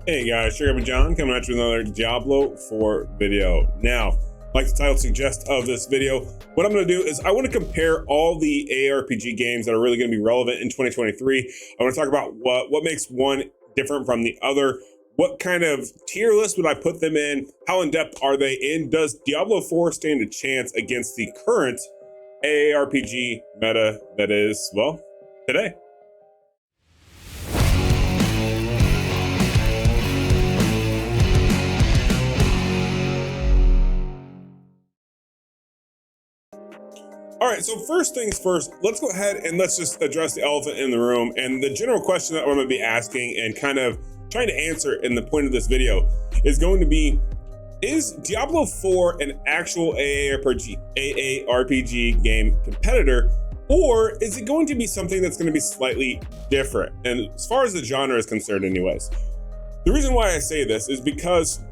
Hey guys, Sugar John coming at you with another Diablo 4 video. Now, like the title suggests of this video, what I'm going to do is I want to compare all the ARPG games that are really going to be relevant in 2023. I want to talk about what makes one different from the other. What kind of tier list would I put them in? How in depth are they? And does Diablo 4 stand a chance against the current ARPG meta that is, well, today? All right, so first things first, let's go ahead and let's just address the elephant in the room. And the general question that I'm going to be asking and kind of trying to answer in the point of this video is going to be, is Diablo 4 an actual AARPG game competitor, or is it going to be something that's going to be slightly different? And as far as the genre is concerned anyways, the reason why I say this is because,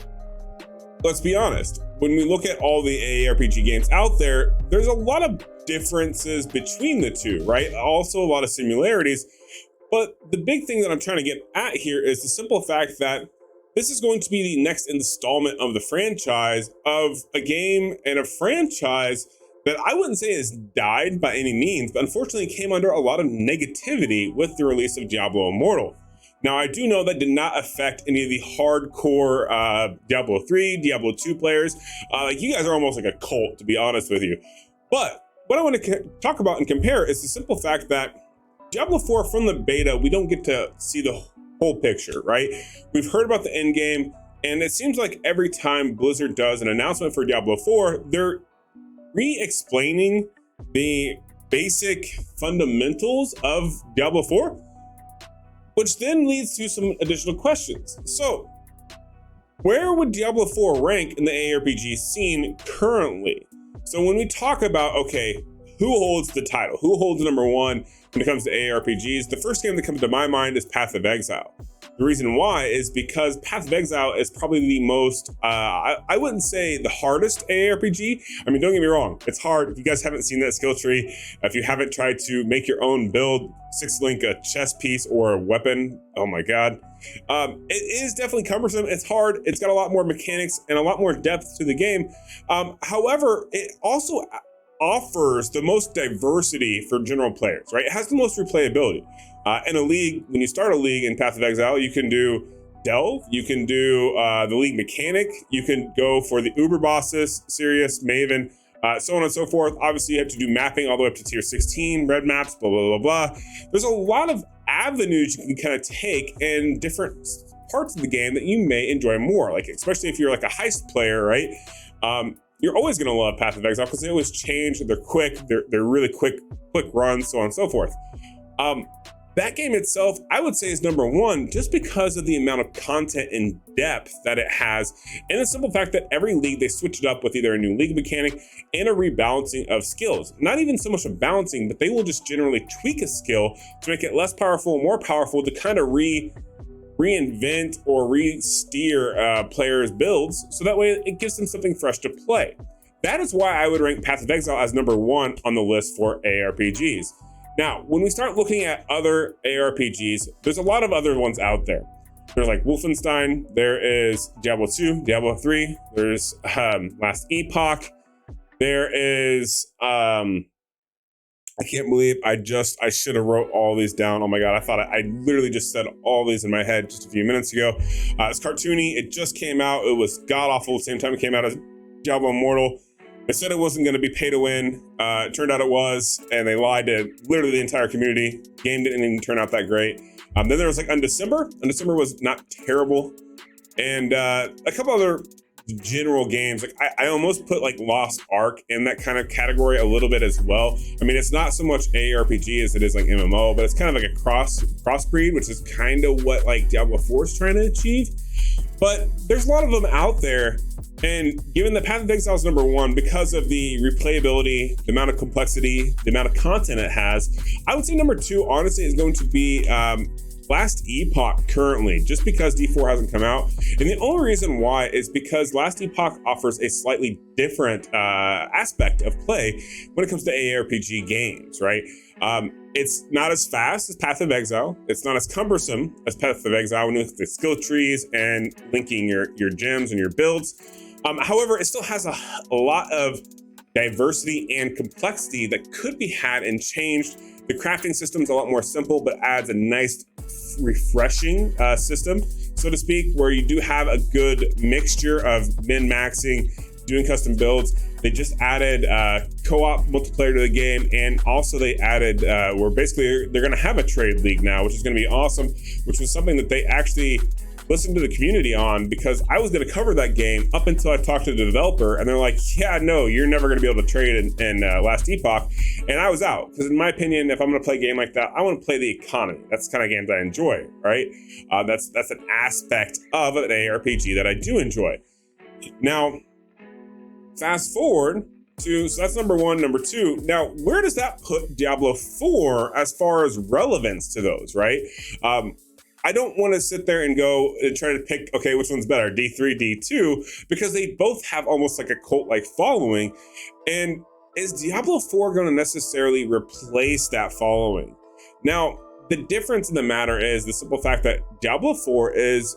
let's be honest, when we look at all the AARPG games out there, there's a lot of differences between the two, right? Also a lot of similarities. But the big thing that I'm trying to get at here is the simple fact that this is going to be the next installment of the franchise of a game and a franchise that I wouldn't say has died by any means, but unfortunately came under a lot of negativity with the release of Diablo Immortal. Now, I do know that did not affect any of the hardcore Diablo 3, Diablo 2 players. You guys are almost like a cult, to be honest with you. But what I want to talk about and compare is the simple fact that Diablo 4 from the beta, we don't get to see the whole picture, right? We've heard about the end game, and it seems like every time Blizzard does an announcement for Diablo 4, they're re-explaining the basic fundamentals of Diablo 4, which then leads to some additional questions. So, where would Diablo 4 rank in the ARPG scene currently? So when we talk about, okay, who holds the title? Who holds number one when it comes to ARPGs? The first game that comes to my mind is Path of Exile. The reason why is because Path of Exile is probably the most, I wouldn't say the hardest ARPG. I mean, don't get me wrong, it's hard. If you guys haven't seen that skill tree, if you haven't tried to make your own build, 6-link a chess piece or a weapon, oh my God. It is definitely cumbersome. It's hard. It's got a lot more mechanics and a lot more depth to the game. However, it also offers the most diversity for general players, right? It has the most replayability. In a league, when you start a league in Path of Exile, you can do Delve, you can do the league mechanic, you can go for the Uber bosses, Sirius, Maven, so on and so forth. Obviously, you have to do mapping all the way up to tier 16, red maps, blah, blah, blah, blah. There's a lot of avenues you can kind of take in different parts of the game that you may enjoy more, like especially if you're like a heist player, right? You're always going to love Path of Exile because they always change, they're quick, they're really quick runs, so on and so forth. That game itself, I would say, is number one just because of the amount of content and depth that it has, and the simple fact that every league they switch it up with either a new league mechanic and a rebalancing of skills. Not even so much a balancing, but they will just generally tweak a skill to make it less powerful, more powerful, to kind of reinvent or re-steer players' builds, so that way it gives them something fresh to play. That is why I would rank Path of Exile as number one on the list for ARPGs. Now, when we start looking at other ARPGs, there's a lot of other ones out there. There's like Wolfenstein, there is Diablo 2, Diablo 3, there's Last Epoch, there is, I can't believe I should have wrote all these down. Oh my God, I literally just said all these in my head just a few minutes ago. It's cartoony, it just came out, it was god-awful the same time it came out as Diablo Immortal. They said it wasn't going to be pay to win. It turned out it was, and they lied to literally the entire community. Game didn't even turn out that great. Then there was like Undecember. Undecember was not terrible. And a couple other general games. Like I almost put like Lost Ark in that kind of category a little bit as well. I mean, it's not so much ARPG as it is like MMO, but it's kind of like a crossbreed, which is kind of what like Diablo 4 is trying to achieve. But there's a lot of them out there. And given that Path of Exile is number one because of the replayability, the amount of complexity, the amount of content it has, I would say number two, honestly, is going to be Last Epoch currently, just because D4 hasn't come out. And the only reason why is because Last Epoch offers a slightly different aspect of play when it comes to ARPG games, right? It's not as fast as Path of Exile. It's not as cumbersome as Path of Exile with the skill trees and linking your gems and your builds. However, it still has a lot of diversity and complexity that could be had and changed. The crafting system is a lot more simple, but adds a nice, refreshing system, so to speak, where you do have a good mixture of min-maxing, doing custom builds. They just added co-op multiplayer to the game, and also they added where basically they're going to have a trade league now, which is going to be awesome, which was something that they actually listened to the community on, because I was going to cover that game up until I talked to the developer, and they're like, yeah, no, you're never going to be able to trade in Last Epoch. And I was out, because in my opinion, if I'm going to play a game like that, I want to play the economy. That's the kind of games I enjoy, right? That's an aspect of an ARPG that I do enjoy. Now, fast forward to, so that's number one. Number two, now where does that put Diablo 4 as far as relevance to those, right? I don't want to sit there and go and try to pick, okay, which one's better, D3, D2, because they both have almost like a cult-like following. And is Diablo 4 going to necessarily replace that following? Now, the difference in the matter is the simple fact that Diablo 4 is,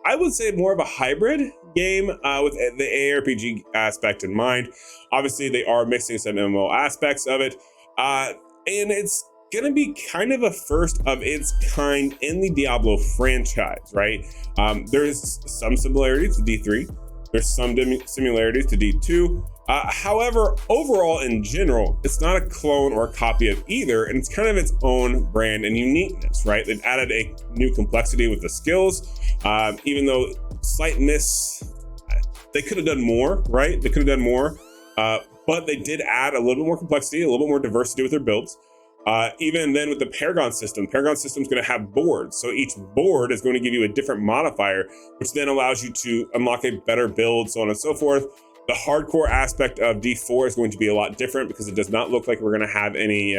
I would say, more of a hybrid game with the ARPG aspect in mind. Obviously, they are mixing some MMO aspects of it. And it's going to be kind of a first of its kind in the Diablo franchise, right? There's some similarities to D3. There's some similarities to D2. However, overall, in general, it's not a clone or a copy of either, and it's kind of its own brand and uniqueness, right? They've added a new complexity with the skills, even though slight miss, they could have done more, right? They could have done more, but they did add a little bit more complexity, a little bit more diversity with their builds. Even then with the Paragon system is going to have boards. So each board is going to give you a different modifier, which then allows you to unlock a better build, so on and so forth. The hardcore aspect of D4 is going to be a lot different, because it does not look like we're going to have any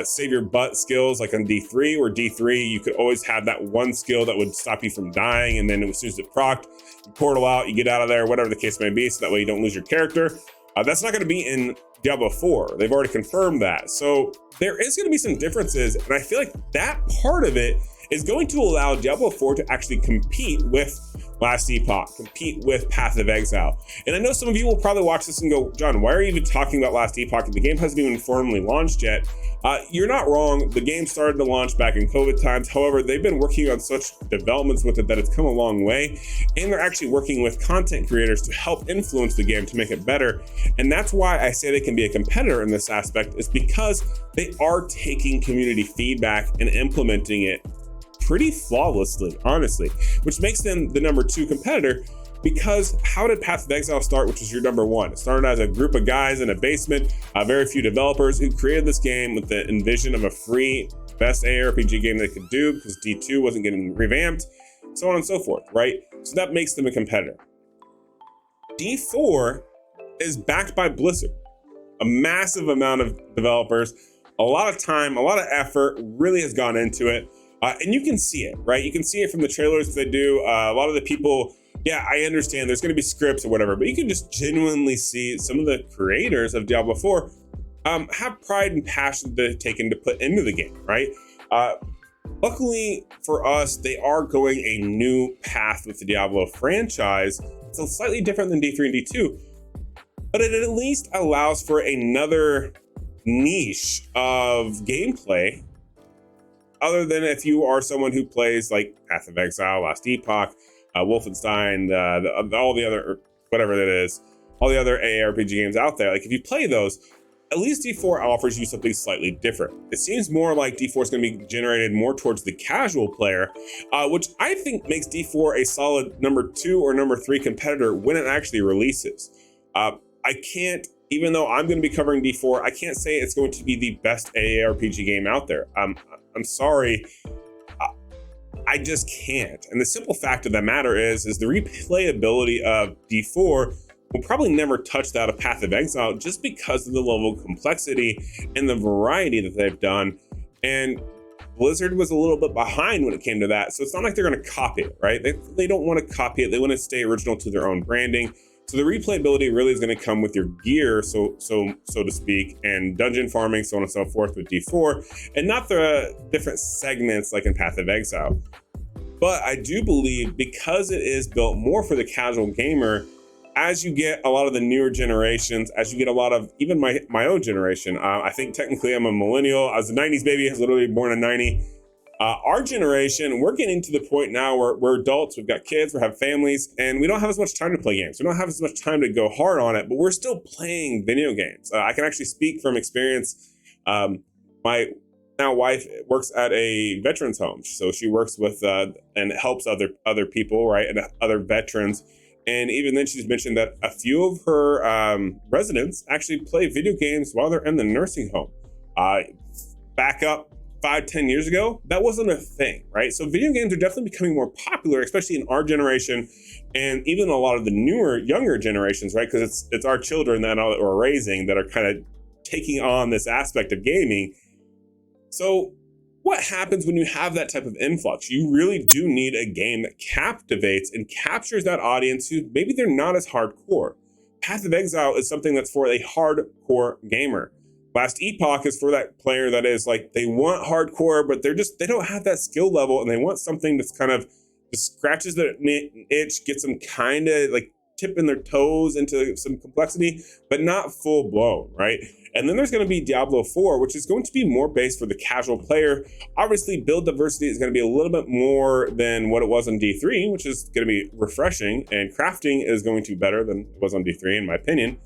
save your butt skills like on D3, where D3, you could always have that one skill that would stop you from dying, and then as soon as it procced, you portal out, you get out of there, whatever the case may be, so that way you don't lose your character. That's not going to be in Diablo 4. They've already confirmed that. So there is going to be some differences, and I feel like that part of it is going to allow Diablo 4 to actually compete with Last Epoch, compete with Path of Exile. And I know some of you will probably watch this and go, John, why are you even talking about Last Epoch? The game hasn't even formally launched yet. You're not wrong. The game started to launch back in COVID times. However, they've been working on such developments with it that it's come a long way. And they're actually working with content creators to help influence the game to make it better. And that's why I say they can be a competitor in this aspect, is because they are taking community feedback and implementing it pretty flawlessly, honestly, which makes them the number 2 competitor. Because how did Path of Exile start, which was your number 1? It started as a group of guys in a basement, very few developers who created this game with the envision of a free, best ARPG game they could do, because D2 wasn't getting revamped, so on and so forth, right? So that makes them a competitor. D4 is backed by Blizzard, a massive amount of developers, a lot of time, a lot of effort really has gone into it. And you can see it, right? You can see it from the trailers they do. A lot of the people, yeah, I understand there's going to be scripts or whatever, but you can just genuinely see some of the creators of Diablo 4 have pride and passion they've taken to put into the game, right? Luckily for us, they are going a new path with the Diablo franchise. It's slightly different than D3 and D2, but it at least allows for another niche of gameplay, other than if you are someone who plays like Path of Exile, Last Epoch, Wolfenstein, all the other, whatever that is, all the other ARPG games out there. Like if you play those, at least D4 offers you something slightly different. It seems more like D4 is going to be generated more towards the casual player, which I think makes D4 a solid number 2 or number 3 competitor when it actually releases. I can't, even though I'm going to be covering D4, I can't say it's going to be the best ARPG game out there. I'm sorry, I just can't. And the simple fact of the matter is the replayability of D4 will probably never touch that of Path of Exile, just because of the level of complexity and the variety that they've done. And Blizzard was a little bit behind when it came to that. So it's not like they're going to copy it, right? They don't want to copy it. They want to stay original to their own branding. So the replayability really is going to come with your gear, so to speak, and dungeon farming, so on and so forth with D4, and not the different segments like in Path of Exile. But I do believe because it is built more for the casual gamer, as you get a lot of the newer generations, as you get a lot of even my own generation, I think technically I'm a millennial. I was a 90s baby, I was literally born in 90. Our generation, we're getting to the point now where we're adults, we've got kids, we have families, and we don't have as much time to play games. We don't have as much time to go hard on it, but we're still playing video games. I can actually speak from experience. My now wife works at a veterans home, so she works with and helps other people, right, and other veterans. And even then, she's mentioned that a few of her residents actually play video games while they're in the nursing home. Back up 5-10 years ago, that wasn't a thing, right? So video games are definitely becoming more popular, especially in our generation, and even a lot of the younger generations, right? Because it's our children that we're raising that are kind of taking on this aspect of gaming. So what happens when you have that type of influx? You really do need a game that captivates and captures that audience who maybe they're not as hardcore. Path of Exile is something that's for a hardcore gamer. Last Epoch is for that player that is like, they want hardcore, but they don't have that skill level, and they want something that's kind of just scratches their itch, gets them kind of like tipping their toes into some complexity, but not full blown, right? And then there's going to be Diablo 4, which is going to be more based for the casual player. Obviously, build diversity is going to be a little bit more than what it was on D3, which is going to be refreshing, and crafting is going to be better than it was on D3, in my opinion.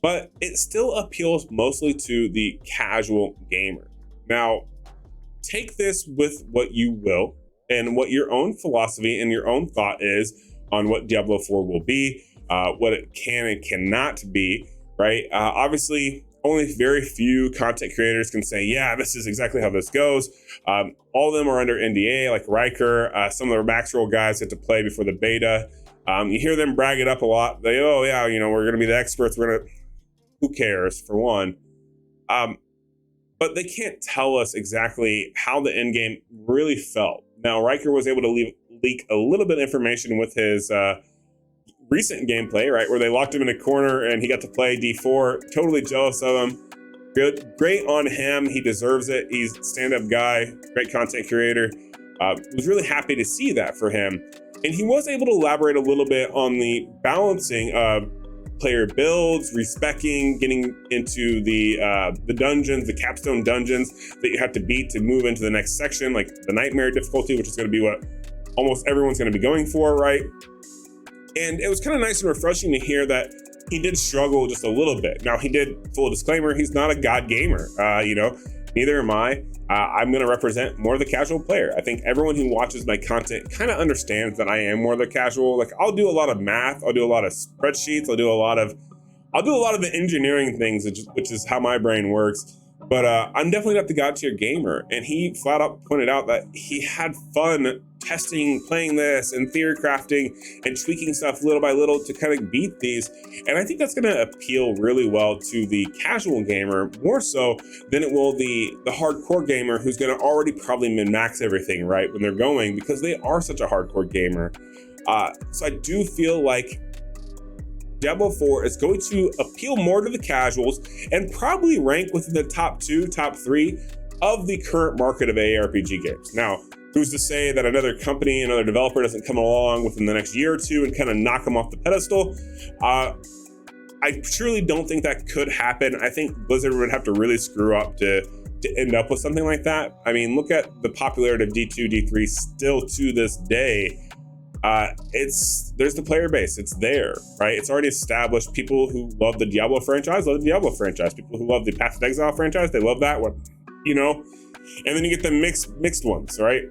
But it still appeals mostly to the casual gamer. Now, take this with what you will and what your own philosophy and your own thought is on what Diablo 4 will be, what it can and cannot be, right? Obviously, only very few content creators can say, yeah, this is exactly how this goes. All of them are under NDA, like Riker. Some of the Max Roll guys get to play before the beta. You hear them brag it up a lot. They, oh yeah, we're going to be the experts. Who cares, for one? But they can't tell us exactly how the end game really felt. Now, Riker was able to leak a little bit of information with his recent gameplay, right, where they locked him in a corner and he got to play D4. Totally jealous of him. Great on him. He deserves it. He's a stand-up guy, great content creator. Was really happy to see that for him. And he was able to elaborate a little bit on the balancing of player builds, respecking, getting into the dungeons, the capstone dungeons that you have to beat to move into the next section, like the nightmare difficulty, which is going to be what almost everyone's going to be going for, right? And it was kind of nice and refreshing to hear that he did struggle just a little bit. Now, he did, full disclaimer, he's not a god gamer, neither am I. I'm going to represent more of the casual player. I think everyone who watches my content kind of understands that I am more of the casual. Like, I'll do a lot of math, I'll do a lot of spreadsheets, I'll do a lot of the engineering things, which is how my brain works. But I'm definitely not the god tier gamer. And he flat out pointed out that he had fun testing, playing this, and theory crafting, and tweaking stuff little by little to kind of beat these. And I think that's going to appeal really well to the casual gamer, more so than it will the hardcore gamer who's going to already probably min-max everything, right, when they're going, because they are such a hardcore gamer. So I do feel like Diablo 4 is going to appeal more to the casuals and probably rank within the top 2, top 3 of the current market of ARPG games. Now, who's to say that another company, another developer doesn't come along within the next year or two and kind of knock them off the pedestal? I truly don't think that could happen. I think Blizzard would have to really screw up to end up with something like that. I mean, look at the popularity of D2, D3 still to this day. There's the player base. It's there, right? It's already established. People who love the Diablo franchise love the Diablo franchise. People who love the Path of Exile franchise, they love that one, And then you get the mixed ones, right?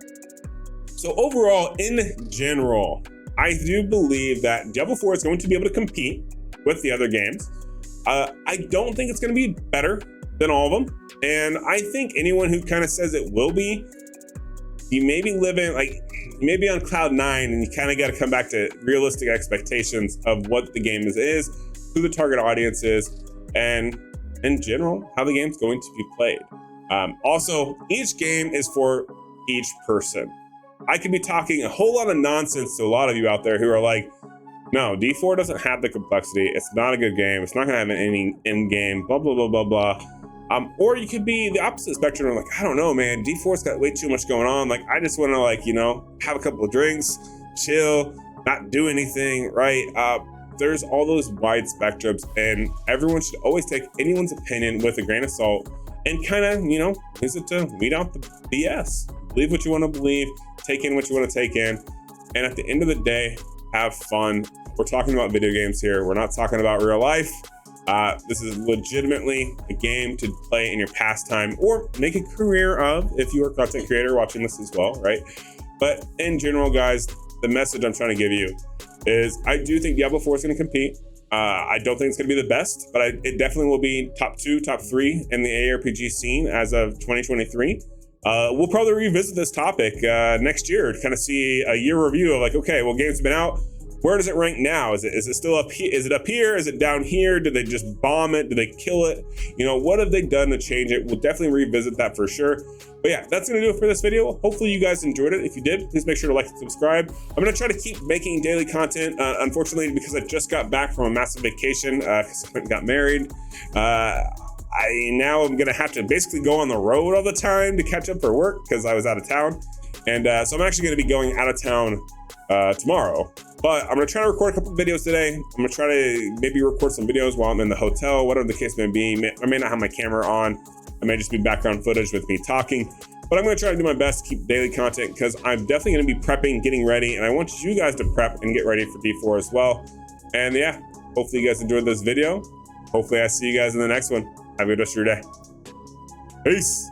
So overall, in general, I do believe that Diablo 4 is going to be able to compete with the other games. I don't think it's going to be better than all of them. And I think anyone who kind of says it will be, you may be living maybe on cloud 9, and you kind of got to come back to realistic expectations of what the game is, who the target audience is, and in general, how the game's going to be played. Also, each game is for each person. I could be talking a whole lot of nonsense to a lot of you out there who are like, No, D4 doesn't have the complexity. It's not a good game. It's not gonna have any end game, blah, blah, blah, blah, blah. Or you could be the opposite spectrum. Like, I don't know, man, D4's got way too much going on. Like, I just wanna like, you know, have a couple of drinks, chill, not do anything, right? There's all those wide spectrums, and everyone should always take anyone's opinion with a grain of salt and kind of, you know, use it to weed out the BS. Believe what you want to believe, take in what you want to take in, and at the end of the day, have fun. We're talking about video games here. We're not talking about real life. This is legitimately a game to play in your pastime or make a career of if you are a content creator watching this as well, right? But in general, guys, the message I'm trying to give you is I do think Diablo 4 is going to compete. I don't think it's going to be the best, but it definitely will be top 2, top 3 in the ARPG scene as of 2023. We'll probably revisit this topic next year to kind of see a year review of like, okay, well, games have been out. Where does it rank now? Is it still up here? Is it up here? Is it down here? Did they just bomb it? Did they kill it? You know, what have they done to change it? We'll definitely revisit that for sure. But yeah, that's gonna do it for this video. Hopefully you guys enjoyed it. If you did, please make sure to like and subscribe. I'm gonna try to keep making daily content. Unfortunately, because I just got back from a massive vacation, because I got married, now I'm gonna have to basically go on the road all the time to catch up for work because I was out of town. And so I'm actually gonna be going out of town tomorrow. But I'm gonna try to record a couple videos today. I'm gonna try to maybe record some videos while I'm in the hotel, whatever the case may be. I may not have my camera on. I may just be background footage with me talking. But I'm gonna try to do my best to keep daily content because I'm definitely gonna be prepping, getting ready, and I want you guys to prep and get ready for D4 as well. And yeah, hopefully you guys enjoyed this video. Hopefully I see you guys in the next one. Have a good rest of your day. Peace.